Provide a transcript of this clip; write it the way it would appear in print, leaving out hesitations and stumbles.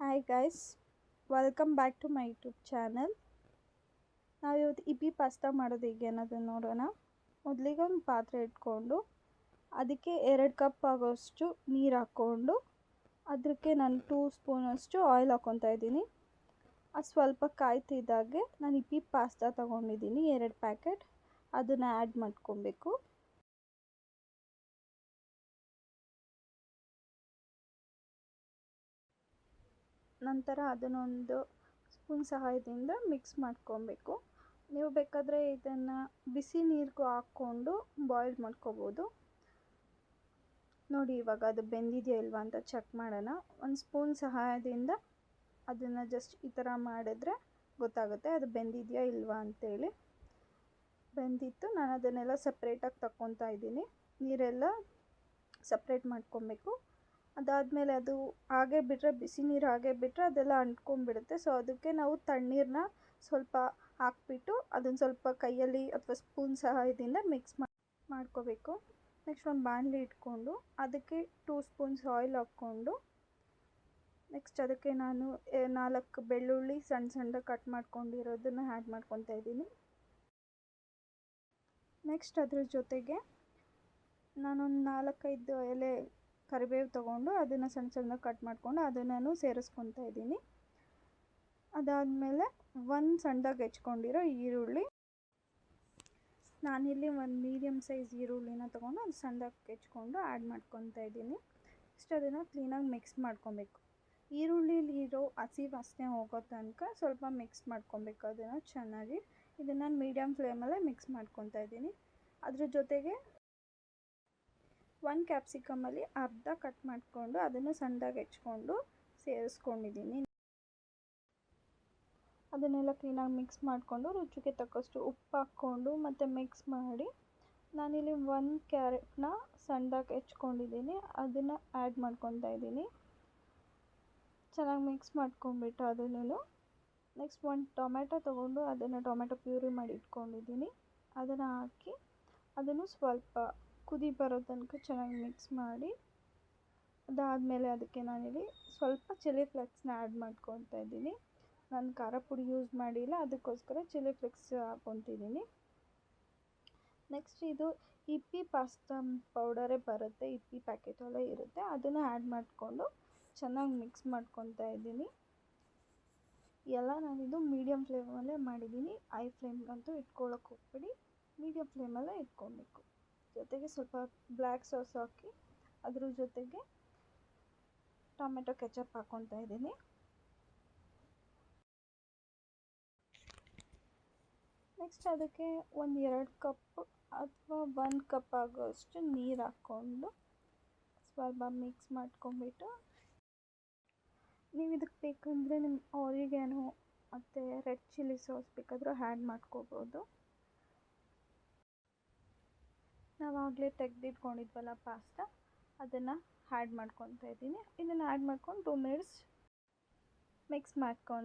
Hi guys, welcome back to my YouTube channel. ನಾವು ಇವತ್ತು EP pasta ಮಾಡೋದು ಹೇಗೆ ಅನ್ನೋದನ್ನು ನೋಡೋಣ. ಮೊದಲಿಗೆ ಒಂದು ಪಾತ್ರೆ ಇಟ್ಕೊಂಡು ಅದಕ್ಕೆ 2 ಕಪ್ ಆಗೋಷ್ಟು ನೀರು ಹಾಕ್ಕೊಂಡು ಅದಕ್ಕೆ ನಾನು 2 ಸ್ಪೂನಷ್ಟು ಆಯಿಲ್ ಹಾಕ್ಕೊತಾ ಇದ್ದೀನಿ. ಅದು ಸ್ವಲ್ಪ ಕಾಯ್ತಿದ್ದಾಗೆ ನಾನು ಇಪಿ ಪಾಸ್ತಾ ತೊಗೊಂಡಿದ್ದೀನಿ 2 ಪ್ಯಾಕೆಟ್, ಅದನ್ನು ಆ್ಯಡ್ ಮಾಡ್ಕೊಬೇಕು. ನಂತರ ಅದನ್ನೊಂದು ಸ್ಪೂನ್ ಸಹಾಯದಿಂದ ಮಿಕ್ಸ್ ಮಾಡ್ಕೊಬೇಕು. ನೀವು ಬೇಕಾದರೆ ಇದನ್ನು ಬಿಸಿ ನೀರಿಗೂ ಹಾಕ್ಕೊಂಡು ಬಾಯ್ಲ್ ಮಾಡ್ಕೋಬೋದು. ನೋಡಿ ಇವಾಗ ಅದು ಬೆಂದಿದೆಯಾ ಇಲ್ವಾ ಅಂತ ಚೆಕ್ ಮಾಡೋಣ. ಒಂದು ಸ್ಪೂನ್ ಸಹಾಯದಿಂದ ಅದನ್ನು ಜಸ್ಟ್ ಈ ಥರ ಮಾಡಿದ್ರೆ ಗೊತ್ತಾಗುತ್ತೆ ಅದು ಬೆಂದಿದೆಯಾ ಇಲ್ವಾ ಅಂತೇಳಿ. ಬೆಂದಿತ್ತು. ನಾನು ಅದನ್ನೆಲ್ಲ ಸಪ್ರೇಟಾಗಿ ತಗೊತಾ ಇದ್ದೀನಿ. ನೀರೆಲ್ಲ ಸಪ್ರೇಟ್ ಮಾಡ್ಕೊಬೇಕು. ಅದಾದಮೇಲೆ ಅದು ಹಾಗೆ ಬಿಟ್ಟರೆ, ಬಿಸಿ ನೀರು ಹಾಗೆ ಬಿಟ್ಟರೆ ಅದೆಲ್ಲ ಅಂಟ್ಕೊಂಡ್ಬಿಡುತ್ತೆ. ಸೊ ಅದಕ್ಕೆ ನಾವು ತಣ್ಣೀರನ್ನ ಸ್ವಲ್ಪ ಹಾಕ್ಬಿಟ್ಟು ಅದನ್ನು ಸ್ವಲ್ಪ ಕೈಯಲ್ಲಿ ಅಥವಾ ಸ್ಪೂನ್ ಸಹಾಯದಿಂದ ಮಿಕ್ಸ್ ಮಾಡ್ಕೋಬೇಕು. ನೆಕ್ಸ್ಟ್ ಒಂದು ಬಾಣಲಿ ಇಟ್ಕೊಂಡು ಅದಕ್ಕೆ 2 ಸ್ಪೂನ್ಸ್ ಆಯಿಲ್ ಹಾಕ್ಕೊಂಡು ನೆಕ್ಸ್ಟ್ ಅದಕ್ಕೆ ನಾನು 4 ಬೆಳ್ಳುಳ್ಳಿ ಸಣ್ಣದಾಗಿ ಕಟ್ ಮಾಡ್ಕೊಂಡಿರೋದನ್ನು ಆ್ಯಡ್ ಮಾಡ್ಕೊತಾ ಇದ್ದೀನಿ. ನೆಕ್ಸ್ಟ್ ಅದ್ರ ಜೊತೆಗೆ ನಾನೊಂದು 4-5 ಎಲೆ ಕರಿಬೇವು ತೊಗೊಂಡು ಅದನ್ನು ಸಣ್ಣದಾಗಿ ಕಟ್ ಮಾಡಿಕೊಂಡು ಅದನ್ನು ಸೇರಿಸ್ಕೊತಾ ಇದ್ದೀನಿ. ಅದಾದಮೇಲೆ ಒಂದು ಸಣ್ಣದಾಗಿ ಹೆಚ್ಕೊಂಡಿರೋ ಈರುಳ್ಳಿ, ನಾನಿಲ್ಲಿ ಒಂದು ಮೀಡಿಯಮ್ ಸೈಜ್ ಈರುಳ್ಳಿನ ತೊಗೊಂಡು ಅದು ಸಣ್ಣದಾಗಿ ಹೆಚ್ಕೊಂಡು ಆ್ಯಡ್ ಮಾಡ್ಕೊತಾ ಇದ್ದೀನಿ. ನೆಕ್ಸ್ಟ್ ಅದನ್ನು ಕ್ಲೀನಾಗಿ ಮಿಕ್ಸ್ ಮಾಡ್ಕೊಬೇಕು. ಈರುಳ್ಳಿಲಿರೋ ಹಸಿ ವಾಸನೆ ಹೋಗೋ ತನಕ ಸ್ವಲ್ಪ ಮಿಕ್ಸ್ ಮಾಡ್ಕೊಬೇಕು ಅದನ್ನು ಚೆನ್ನಾಗಿ. ಇದನ್ನು ನಾನು ಮೀಡಿಯಮ್ ಫ್ಲೇಮಲ್ಲೇ ಮಿಕ್ಸ್ ಮಾಡ್ಕೊತಾ ಇದ್ದೀನಿ. ಅದ್ರ ಜೊತೆಗೆ 1 ಕ್ಯಾಪ್ಸಿಕಮಲ್ಲಿ ಅರ್ಧ ಕಟ್ ಮಾಡಿಕೊಂಡು ಅದನ್ನು ಸಣ್ಣದಾಗಿ ಹೆಚ್ಕೊಂಡು ಸೇರಿಸ್ಕೊಂಡಿದ್ದೀನಿ. ಅದನ್ನೆಲ್ಲ ಕ್ಲೀನಾಗಿ ಮಿಕ್ಸ್ ಮಾಡಿಕೊಂಡು ರುಚಿಗೆ ತಕ್ಕಷ್ಟು ಉಪ್ಪು ಹಾಕ್ಕೊಂಡು ಮತ್ತು ಮಿಕ್ಸ್ ಮಾಡಿ ನಾನಿಲ್ಲಿ 1 ಕ್ಯಾರೆಟ್ನ ಸಣ್ಣದಾಗಿ ಹೆಚ್ಕೊಂಡಿದ್ದೀನಿ, ಅದನ್ನು ಆ್ಯಡ್ ಮಾಡ್ಕೊತಾ ಇದ್ದೀನಿ. ಚೆನ್ನಾಗಿ ಮಿಕ್ಸ್ ಮಾಡ್ಕೊಂಬಿಟ್ಟು ಅದನ್ನು ನೆಕ್ಸ್ಟ್ 1 ಟೊಮೆಟೊ ತೊಗೊಂಡು ಅದನ್ನು ಟೊಮೆಟೊ ಪ್ಯೂರಿ ಮಾಡಿ ಇಟ್ಕೊಂಡಿದ್ದೀನಿ, ಅದನ್ನು ಹಾಕಿ ಅದನ್ನು ಸ್ವಲ್ಪ ಕುದಿ ಬರೋ ತನಕ ಚೆನ್ನಾಗಿ ಮಿಕ್ಸ್ ಮಾಡಿ ಅದಾದಮೇಲೆ ಅದಕ್ಕೆ ನಾನಿಲ್ಲಿ ಸ್ವಲ್ಪ ಚಿಲ್ಲಿ ಫ್ಲೇಕ್ಸ್ನ ಆ್ಯಡ್ ಮಾಡ್ಕೊತಾ ಇದ್ದೀನಿ. ನಾನು ಖಾರ ಪುಡಿ ಯೂಸ್ ಮಾಡಿಲ್ಲ, ಅದಕ್ಕೋಸ್ಕರ ಚಿಲ್ಲಿ ಫ್ಲೇಕ್ಸ್ ಹಾಕ್ಕೊತಿದ್ದೀನಿ. ನೆಕ್ಸ್ಟ್ ಇದು ಇಪಿ ಪಾಸ್ತಾ ಪೌಡರೇ ಬರುತ್ತೆ, ಇಪಿ ಪ್ಯಾಕೆಟಲ್ಲೇ ಇರುತ್ತೆ, ಅದನ್ನು ಆ್ಯಡ್ ಮಾಡಿಕೊಂಡು ಚೆನ್ನಾಗಿ ಮಿಕ್ಸ್ ಮಾಡ್ಕೊತಾ ಇದ್ದೀನಿ. ಎಲ್ಲ ನಾನಿದು ಮೀಡಿಯಮ್ ಫ್ಲೇಮಲ್ಲೇ ಮಾಡಿದ್ದೀನಿ, ಹೈ ಫ್ಲೇಮ್ಗಂತೂ ಇಟ್ಕೊಳ್ಳೋಕೆ ಹೋಗ್ಬೇಡಿ, ಮೀಡಿಯಮ್ ಫ್ಲೇಮಲ್ಲೇ ಇಟ್ಕೊಬೇಕು. ಜೊತೆಗೆ ಸ್ವಲ್ಪ ಬ್ಲ್ಯಾಕ್ ಸಾಸ್ ಹಾಕಿ ಅದ್ರ ಜೊತೆಗೆ ಟೊಮೆಟೊ ಕೆಚಪ್ ಹಾಕ್ಕೊತಾ ಇದ್ದೀನಿ. ನೆಕ್ಸ್ಟ್ ಅದಕ್ಕೆ ಒಂದು 2 ಕಪ್ ಅಥವಾ 1 ಕಪ್ ಆಗೋಷ್ಟು ನೀರು ಹಾಕ್ಕೊಂಡು ಸ್ವಲ್ಪ ಮಿಕ್ಸ್ ಮಾಡ್ಕೊಂಬಿಟ್ಟು ನೀವು ಇದಕ್ಕೆ ಬೇಕಂದರೆ ನಿಮ್ಮ ಆರಿಗ್ಯಾನೋ ಮತ್ತು ರೆಡ್ ಚಿಲ್ಲಿ ಸಾಸ್ ಬೇಕಾದರೂ ಆ್ಯಡ್ ಮಾಡ್ಕೋಬೋದು. ನಾವಾಗಲೇ ತೆಗೆದಿಟ್ಕೊಂಡಿದ್ವಲ್ಲ ಪಾಸ್ತಾ, ಅದನ್ನು ಆ್ಯಡ್ ಮಾಡ್ಕೊತಾ ಇದ್ದೀನಿ. ಇದನ್ನು ಆ್ಯಡ್ ಮಾಡ್ಕೊಂಡು 2 ಮಿನಿಟ್ಸ್ ಮಿಕ್ಸ್ ಮಾಡ್ಕೊಂಡು